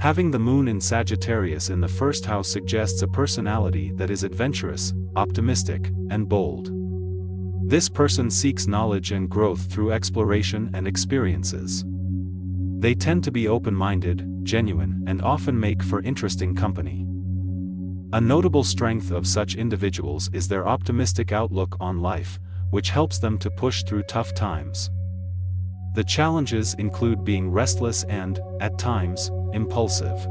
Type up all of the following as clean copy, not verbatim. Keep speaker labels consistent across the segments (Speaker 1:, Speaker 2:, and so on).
Speaker 1: Having the moon in Sagittarius in the first house suggests a personality that is adventurous, optimistic, and bold. This person seeks knowledge and growth through exploration and experiences. They tend to be open-minded, genuine, and often make for interesting company. A notable strength of such individuals is their optimistic outlook on life, which helps them to push through tough times. The challenges include being restless and, at times, impulsive.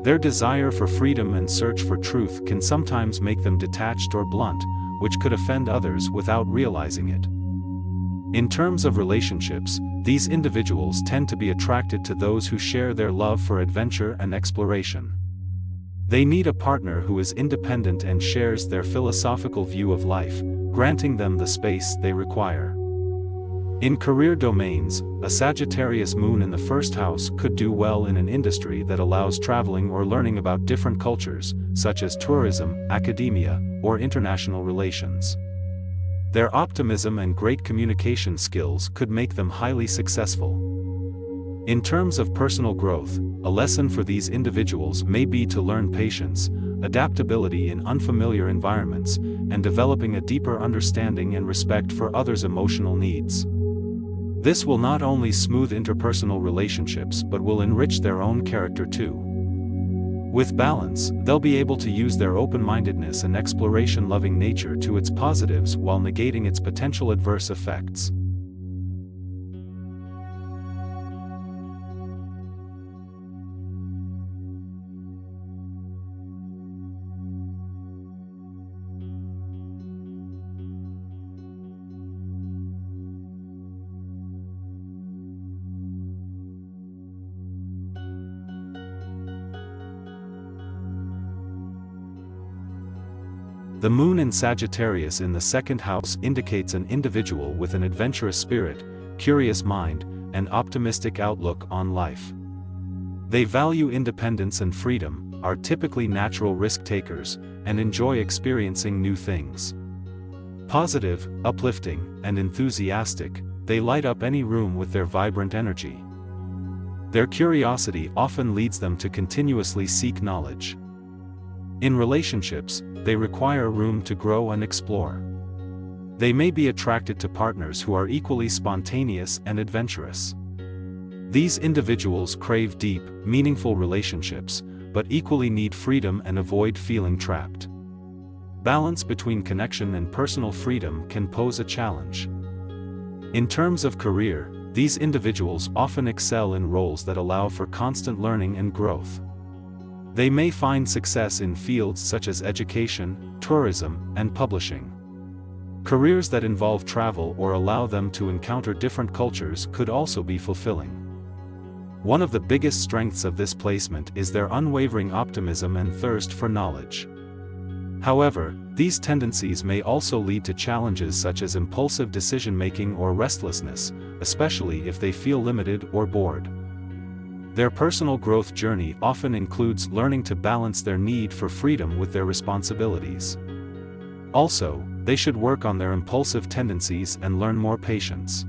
Speaker 1: Their desire for freedom and search for truth can sometimes make them detached or blunt, which could offend others without realizing it. In terms of relationships, these individuals tend to be attracted to those who share their love for adventure and exploration. They need a partner who is independent and shares their philosophical view of life, granting them the space they require. In career domains, a Sagittarius moon in the first house could do well in an industry that allows traveling or learning about different cultures, such as tourism, academia, or international relations. Their optimism and great communication skills could make them highly successful. In terms of personal growth, a lesson for these individuals may be to learn patience, adaptability in unfamiliar environments, and developing a deeper understanding and respect for others' emotional needs. This will not only smooth interpersonal relationships but will enrich their own character too. With balance, they'll be able to use their open-mindedness and exploration-loving nature to its positives while negating its potential adverse effects. The moon in Sagittarius in the second house indicates an individual with an adventurous spirit, curious mind, and optimistic outlook on life. They value independence and freedom, are typically natural risk-takers, and enjoy experiencing new things. Positive, uplifting, and enthusiastic, they light up any room with their vibrant energy. Their curiosity often leads them to continuously seek knowledge. In relationships, they require room to grow and explore. They may be attracted to partners who are equally spontaneous and adventurous. These individuals crave deep, meaningful relationships, but equally need freedom and avoid feeling trapped. Balance between connection and personal freedom can pose a challenge. In terms of career, these individuals often excel in roles that allow for constant learning and growth. They may find success in fields such as education, tourism, and publishing. Careers that involve travel or allow them to encounter different cultures could also be fulfilling. One of the biggest strengths of this placement is their unwavering optimism and thirst for knowledge. However, these tendencies may also lead to challenges such as impulsive decision-making or restlessness, especially if they feel limited or bored. Their personal growth journey often includes learning to balance their need for freedom with their responsibilities. Also, they should work on their impulsive tendencies and learn more patience.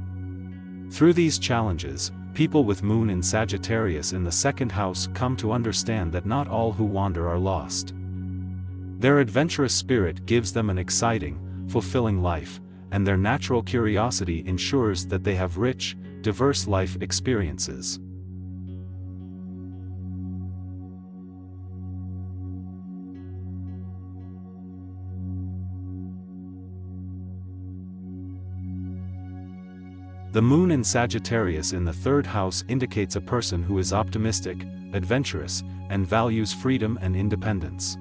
Speaker 1: Through these challenges, people with moon in Sagittarius in the second house come to understand that not all who wander are lost. Their adventurous spirit gives them an exciting, fulfilling life, and their natural curiosity ensures that they have rich, diverse life experiences. The moon in Sagittarius in the third house indicates a person who is optimistic, adventurous, and values freedom and independence.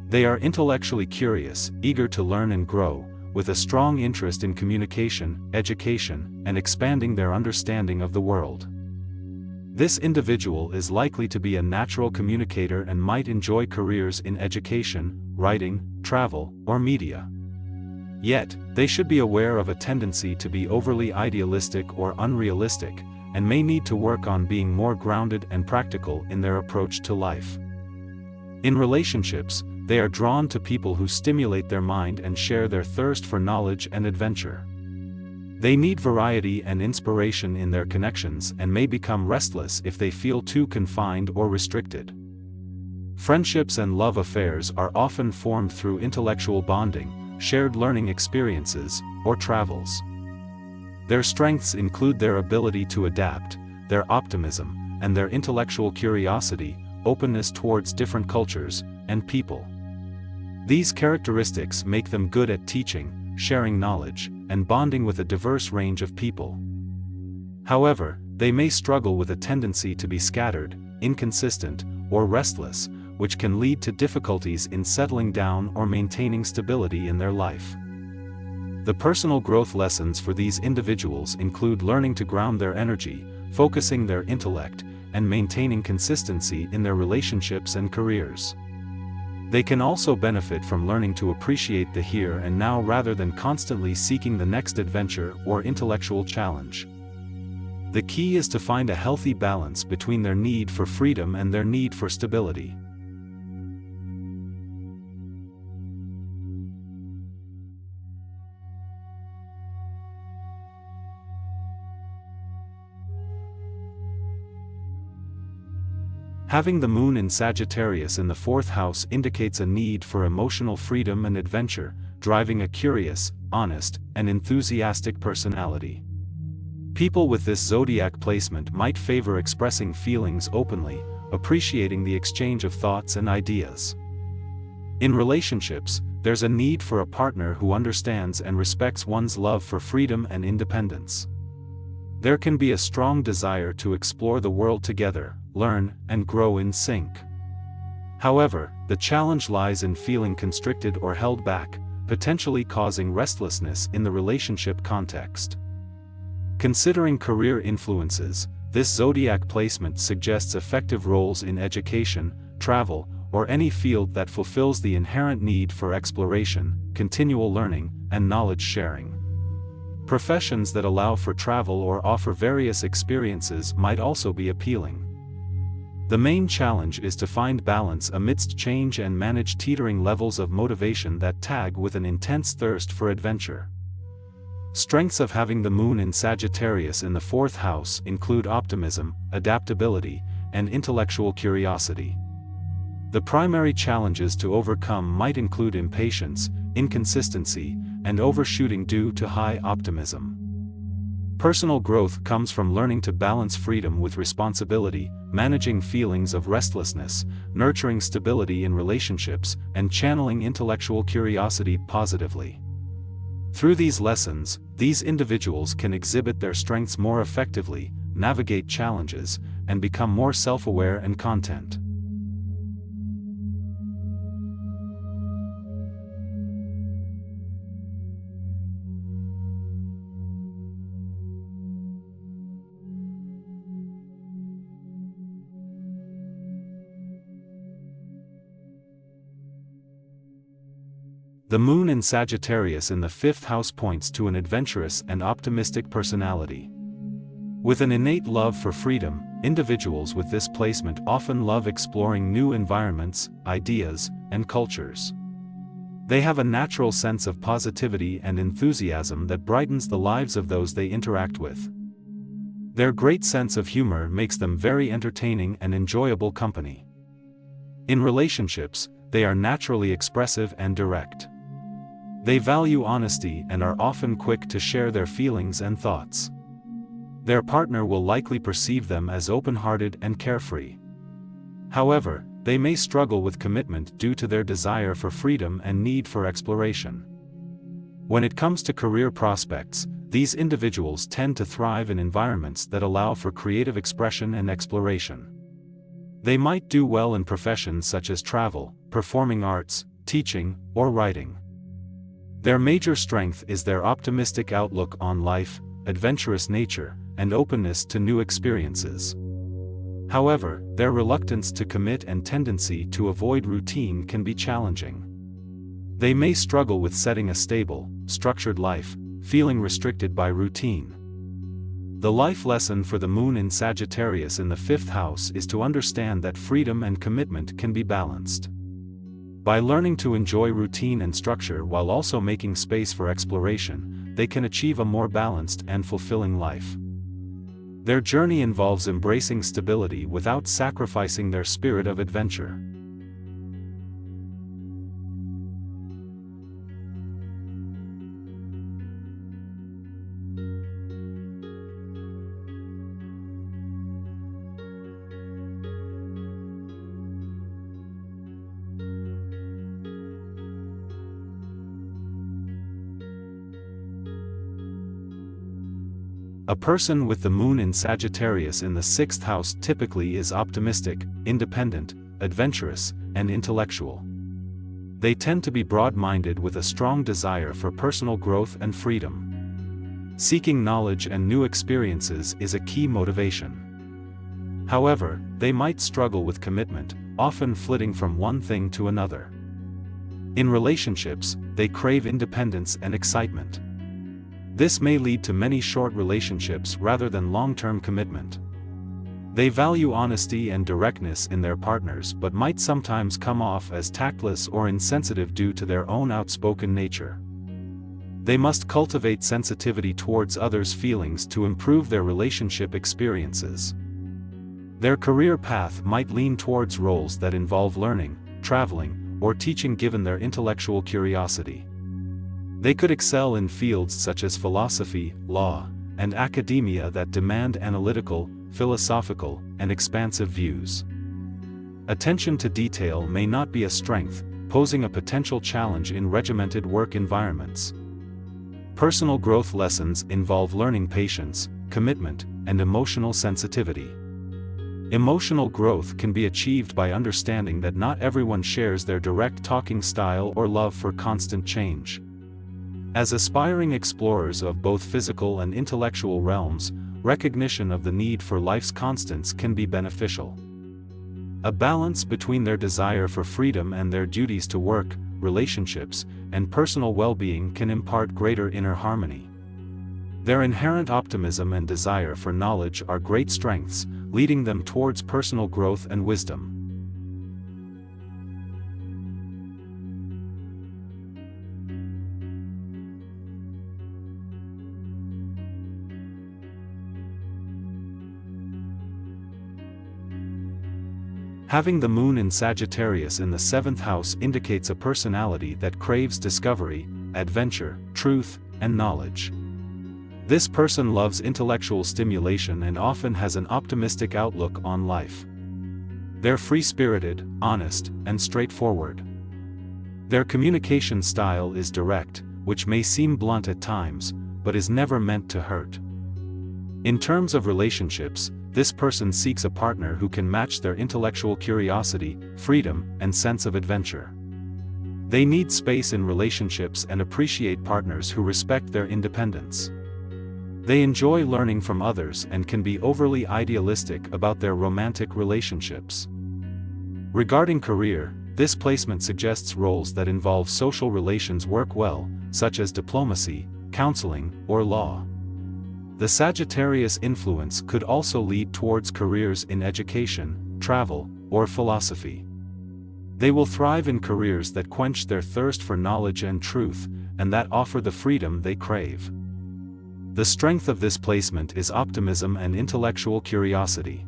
Speaker 1: They are intellectually curious, eager to learn and grow, with a strong interest in communication, education, and expanding their understanding of the world. This individual is likely to be a natural communicator and might enjoy careers in education, writing, travel, or media. Yet, they should be aware of a tendency to be overly idealistic or unrealistic, and may need to work on being more grounded and practical in their approach to life. In relationships, they are drawn to people who stimulate their mind and share their thirst for knowledge and adventure. They need variety and inspiration in their connections and may become restless if they feel too confined or restricted. Friendships and love affairs are often formed through intellectual bonding, shared learning experiences, or travels. Their strengths include their ability to adapt, their optimism, and their intellectual curiosity, openness towards different cultures and people. These characteristics make them good at teaching, sharing knowledge, and bonding with a diverse range of people. However, they may struggle with a tendency to be scattered, inconsistent, or restless, which can lead to difficulties in settling down or maintaining stability in their life. The personal growth lessons for these individuals include learning to ground their energy, focusing their intellect, and maintaining consistency in their relationships and careers. They can also benefit from learning to appreciate the here and now rather than constantly seeking the next adventure or intellectual challenge. The key is to find a healthy balance between their need for freedom and their need for stability. Having the moon in Sagittarius in the 4th house indicates a need for emotional freedom and adventure, driving a curious, honest, and enthusiastic personality. People with this zodiac placement might favor expressing feelings openly, appreciating the exchange of thoughts and ideas. In relationships, there's a need for a partner who understands and respects one's love for freedom and independence. There can be a strong desire to explore the world together, learn, and grow in sync. However, the challenge lies in feeling constricted or held back, potentially causing restlessness in the relationship context. Considering career influences, this zodiac placement suggests effective roles in education, travel, or any field that fulfills the inherent need for exploration, continual learning, and knowledge sharing. Professions that allow for travel or offer various experiences might also be appealing. The main challenge is to find balance amidst change and manage teetering levels of motivation that tag with an intense thirst for adventure. Strengths of having the moon in Sagittarius in the 4th house include optimism, adaptability, and intellectual curiosity. The primary challenges to overcome might include impatience, inconsistency, and overshooting due to high optimism. Personal growth comes from learning to balance freedom with responsibility, managing feelings of restlessness, nurturing stability in relationships, and channeling intellectual curiosity positively. Through these lessons, these individuals can exhibit their strengths more effectively, navigate challenges, and become more self-aware and content. The moon in Sagittarius in the 5th house points to an adventurous and optimistic personality. With an innate love for freedom, individuals with this placement often love exploring new environments, ideas, and cultures. They have a natural sense of positivity and enthusiasm that brightens the lives of those they interact with. Their great sense of humor makes them very entertaining and enjoyable company. In relationships, they are naturally expressive and direct. They value honesty and are often quick to share their feelings and thoughts. Their partner will likely perceive them as open-hearted and carefree. However, they may struggle with commitment due to their desire for freedom and need for exploration. When it comes to career prospects, these individuals tend to thrive in environments that allow for creative expression and exploration. They might do well in professions such as travel, performing arts, teaching, or writing. Their major strength is their optimistic outlook on life, adventurous nature, and openness to new experiences. However, their reluctance to commit and tendency to avoid routine can be challenging. They may struggle with setting a stable, structured life, feeling restricted by routine. The life lesson for the moon in Sagittarius in the 5th house is to understand that freedom and commitment can be balanced. By learning to enjoy routine and structure while also making space for exploration, they can achieve a more balanced and fulfilling life. Their journey involves embracing stability without sacrificing their spirit of adventure. A person with the moon in Sagittarius in the 6th house typically is optimistic, independent, adventurous, and intellectual. They tend to be broad-minded with a strong desire for personal growth and freedom. Seeking knowledge and new experiences is a key motivation. However, they might struggle with commitment, often flitting from one thing to another. In relationships, they crave independence and excitement. This may lead to many short relationships rather than long-term commitment. They value honesty and directness in their partners but might sometimes come off as tactless or insensitive due to their own outspoken nature. They must cultivate sensitivity towards others' feelings to improve their relationship experiences. Their career path might lean towards roles that involve learning, traveling, or teaching given their intellectual curiosity. They could excel in fields such as philosophy, law, and academia that demand analytical, philosophical, and expansive views. Attention to detail may not be a strength, posing a potential challenge in regimented work environments. Personal growth lessons involve learning patience, commitment, and emotional sensitivity. Emotional growth can be achieved by understanding that not everyone shares their direct talking style or love for constant change. As aspiring explorers of both physical and intellectual realms, recognition of the need for life's constants can be beneficial. A balance between their desire for freedom and their duties to work, relationships, and personal well-being can impart greater inner harmony. Their inherent optimism and desire for knowledge are great strengths, leading them towards personal growth and wisdom. Having the moon in Sagittarius in the 7th house indicates a personality that craves discovery, adventure, truth, and knowledge. This person loves intellectual stimulation and often has an optimistic outlook on life. They're free-spirited, honest, and straightforward. Their communication style is direct, which may seem blunt at times, but is never meant to hurt. In terms of relationships, this person seeks a partner who can match their intellectual curiosity, freedom, and sense of adventure. They need space in relationships and appreciate partners who respect their independence. They enjoy learning from others and can be overly idealistic about their romantic relationships. Regarding career, this placement suggests roles that involve social relations work well, such as diplomacy, counseling, or law. The Sagittarius influence could also lead towards careers in education, travel, or philosophy. They will thrive in careers that quench their thirst for knowledge and truth, and that offer the freedom they crave. The strength of this placement is optimism and intellectual curiosity.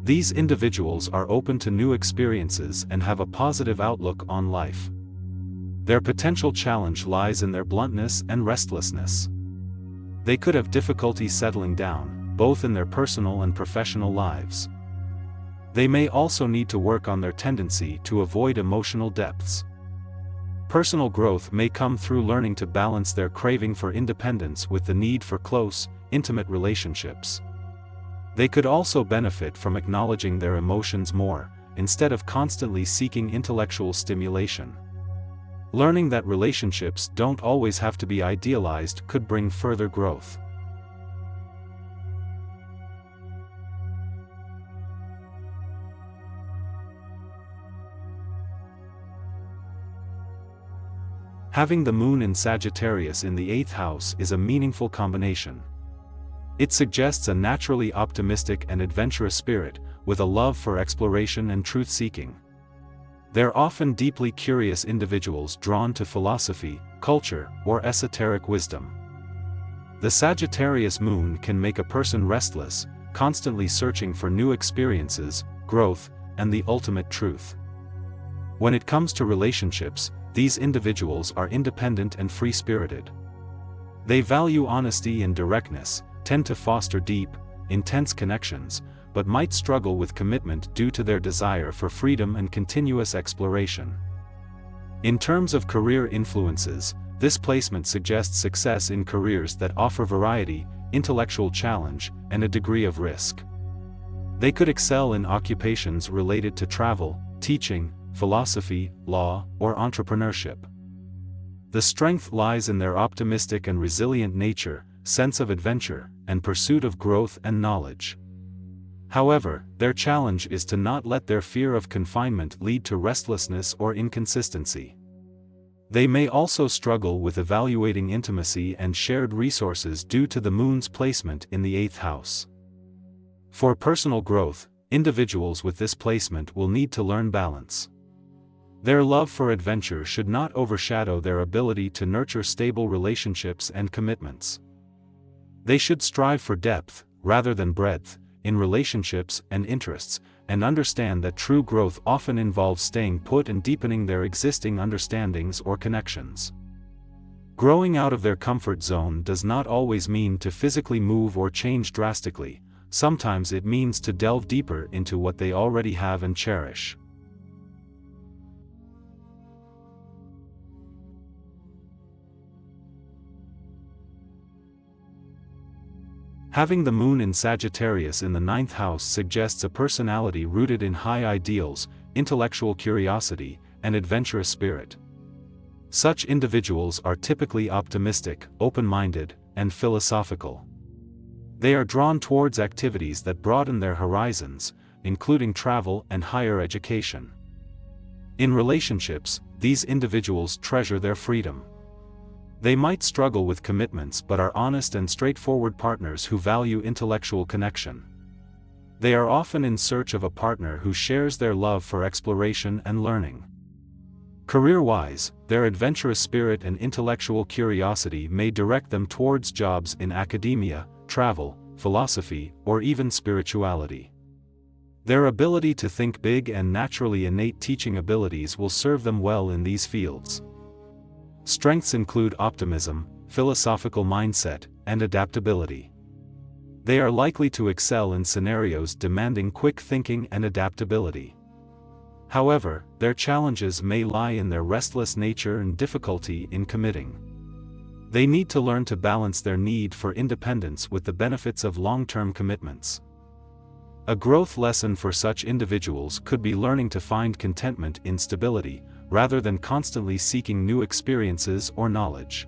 Speaker 1: These individuals are open to new experiences and have a positive outlook on life. Their potential challenge lies in their bluntness and restlessness. They could have difficulty settling down, both in their personal and professional lives. They may also need to work on their tendency to avoid emotional depths. Personal growth may come through learning to balance their craving for independence with the need for close, intimate relationships. They could also benefit from acknowledging their emotions more, instead of constantly seeking intellectual stimulation. Learning that relationships don't always have to be idealized could bring further growth. Having the moon in Sagittarius in the 8th house is a meaningful combination. It suggests a naturally optimistic and adventurous spirit, with a love for exploration and truth-seeking. They're often deeply curious individuals drawn to philosophy, culture, or esoteric wisdom. The Sagittarius moon can make a person restless, constantly searching for new experiences, growth, and the ultimate truth. When it comes to relationships, these individuals are independent and free-spirited. They value honesty and directness, tend to foster deep, intense connections, but might struggle with commitment due to their desire for freedom and continuous exploration. In terms of career influences, this placement suggests success in careers that offer variety, intellectual challenge, and a degree of risk. They could excel in occupations related to travel, teaching, philosophy, law, or entrepreneurship. The strength lies in their optimistic and resilient nature, sense of adventure, and pursuit of growth and knowledge. However, their challenge is to not let their fear of confinement lead to restlessness or inconsistency. They may also struggle with evaluating intimacy and shared resources due to the moon's placement in the 8th house. For personal growth, individuals with this placement will need to learn balance. Their love for adventure should not overshadow their ability to nurture stable relationships and commitments. They should strive for depth, rather than breadth, in relationships and interests, and understand that true growth often involves staying put and deepening their existing understandings or connections. Growing out of their comfort zone does not always mean to physically move or change drastically. Sometimes it means to delve deeper into what they already have and cherish. Having the moon in Sagittarius in the 9th house suggests a personality rooted in high ideals, intellectual curiosity, and adventurous spirit. Such individuals are typically optimistic, open-minded, and philosophical. They are drawn towards activities that broaden their horizons, including travel and higher education. In relationships, these individuals treasure their freedom. They might struggle with commitments but are honest and straightforward partners who value intellectual connection. They are often in search of a partner who shares their love for exploration and learning. Career-wise, their adventurous spirit and intellectual curiosity may direct them towards jobs in academia, travel, philosophy, or even spirituality. Their ability to think big and naturally innate teaching abilities will serve them well in these fields. Strengths include optimism, philosophical mindset, and adaptability. They are likely to excel in scenarios demanding quick thinking and adaptability. However, their challenges may lie in their restless nature and difficulty in committing. They need to learn to balance their need for independence with the benefits of long-term commitments. A growth lesson for such individuals could be learning to find contentment in stability, rather than constantly seeking new experiences or knowledge.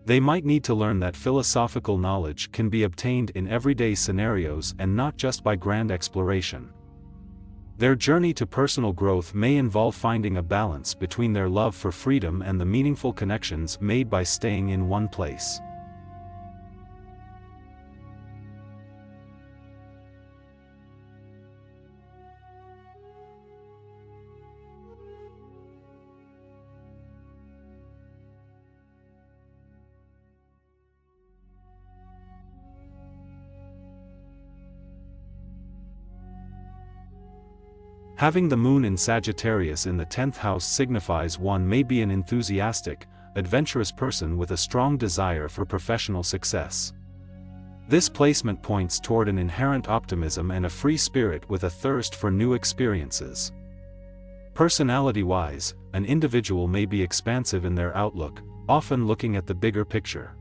Speaker 1: They might need to learn that philosophical knowledge can be obtained in everyday scenarios and not just by grand exploration. Their journey to personal growth may involve finding a balance between their love for freedom and the meaningful connections made by staying in one place. Having the moon in Sagittarius in the 10th house signifies one may be an enthusiastic, adventurous person with a strong desire for professional success. This placement points toward an inherent optimism and a free spirit with a thirst for new experiences. Personality-wise, an individual may be expansive in their outlook, often looking at the bigger picture.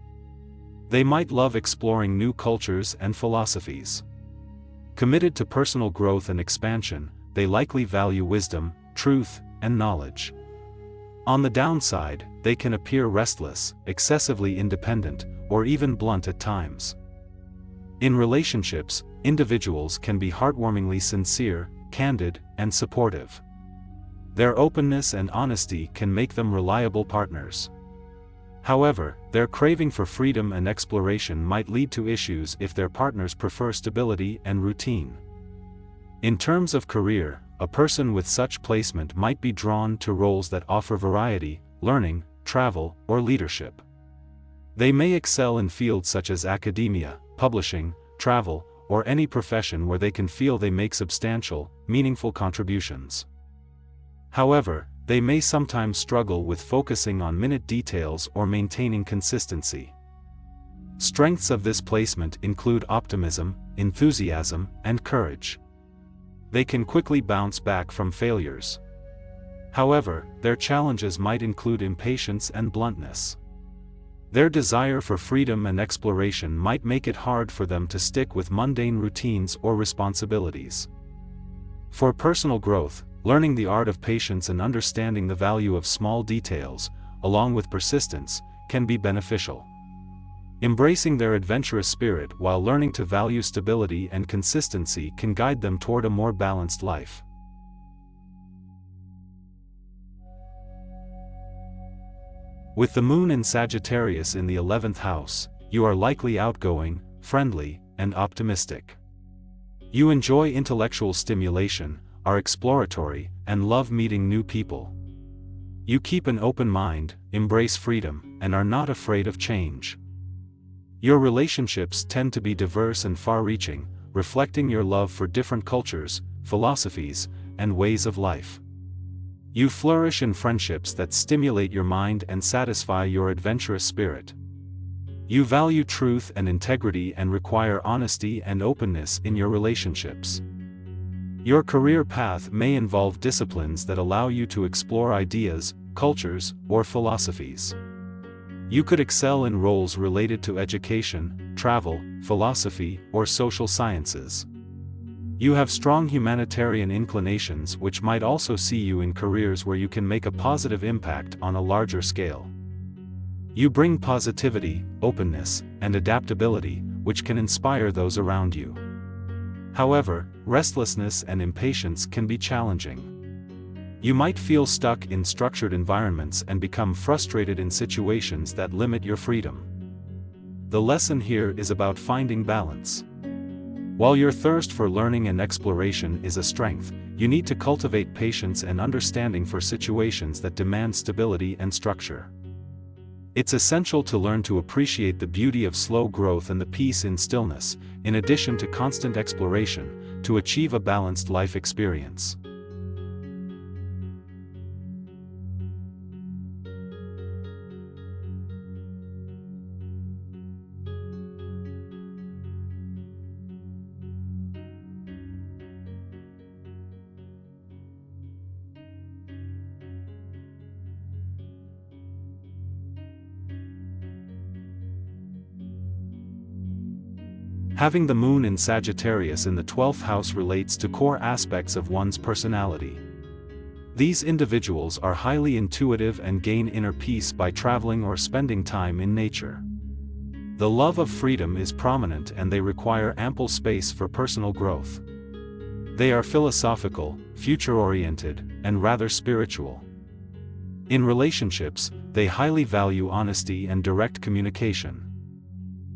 Speaker 1: They might love exploring new cultures and philosophies. Committed to personal growth and expansion, they likely value wisdom, truth, and knowledge. On the downside, they can appear restless, excessively independent, or even blunt at times. In relationships, individuals can be heartwarmingly sincere, candid, and supportive. Their openness and honesty can make them reliable partners. However, their craving for freedom and exploration might lead to issues if their partners prefer stability and routine. In terms of career, a person with such placement might be drawn to roles that offer variety, learning, travel, or leadership. They may excel in fields such as academia, publishing, travel, or any profession where they can feel they make substantial, meaningful contributions. However, they may sometimes struggle with focusing on minute details or maintaining consistency. Strengths of this placement include optimism, enthusiasm, and courage. They can quickly bounce back from failures. However, their challenges might include impatience and bluntness. Their desire for freedom and exploration might make it hard for them to stick with mundane routines or responsibilities. For personal growth, learning the art of patience and understanding the value of small details, along with persistence, can be beneficial. Embracing their adventurous spirit while learning to value stability and consistency can guide them toward a more balanced life. With the moon in Sagittarius in the 11th house, you are likely outgoing, friendly, and optimistic. You enjoy intellectual stimulation, are exploratory, and love meeting new people. You keep an open mind, embrace freedom, and are not afraid of change. Your relationships tend to be diverse and far-reaching, reflecting your love for different cultures, philosophies, and ways of life. You flourish in friendships that stimulate your mind and satisfy your adventurous spirit. You value truth and integrity and require honesty and openness in your relationships. Your career path may involve disciplines that allow you to explore ideas, cultures, or philosophies. You could excel in roles related to education, travel, philosophy, or social sciences. You have strong humanitarian inclinations which might also see you in careers where you can make a positive impact on a larger scale. You bring positivity, openness, and adaptability, which can inspire those around you. However, restlessness and impatience can be challenging. You might feel stuck in structured environments and become frustrated in situations that limit your freedom. The lesson here is about finding balance. While your thirst for learning and exploration is a strength, you need to cultivate patience and understanding for situations that demand stability and structure. It's essential to learn to appreciate the beauty of slow growth and the peace in stillness, in addition to constant exploration, to achieve a balanced life experience. Having the moon in Sagittarius in the 12th house relates to core aspects of one's personality. These individuals are highly intuitive and gain inner peace by traveling or spending time in nature. The love of freedom is prominent and they require ample space for personal growth. They are philosophical, future-oriented, and rather spiritual. In relationships, they highly value honesty and direct communication.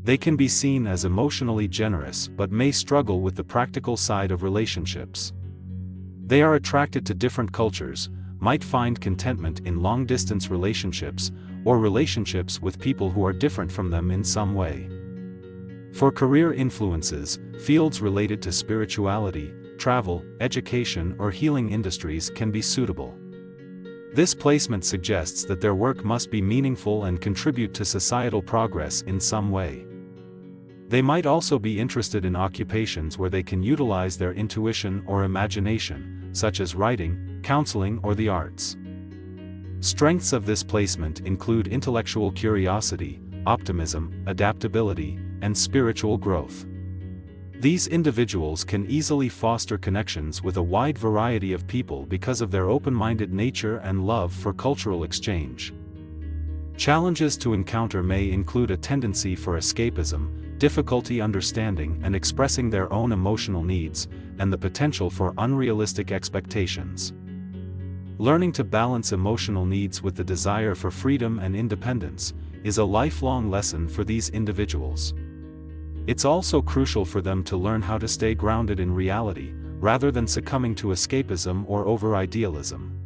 Speaker 1: They can be seen as emotionally generous but may struggle with the practical side of relationships. They are attracted to different cultures, might find contentment in long-distance relationships, or relationships with people who are different from them in some way. For career influences, fields related to spirituality, travel, education, or healing industries can be suitable. This placement suggests that their work must be meaningful and contribute to societal progress in some way. They might also be interested in occupations where they can utilize their intuition or imagination, such as writing, counseling, or the arts. Strengths of this placement include intellectual curiosity, optimism, adaptability, and spiritual growth. These individuals can easily foster connections with a wide variety of people because of their open-minded nature and love for cultural exchange. Challenges to encounter may include a tendency for escapism, difficulty understanding and expressing their own emotional needs, and the potential for unrealistic expectations. Learning to balance emotional needs with the desire for freedom and independence is a lifelong lesson for these individuals. It's also crucial for them to learn how to stay grounded in reality, rather than succumbing to escapism or over-idealism.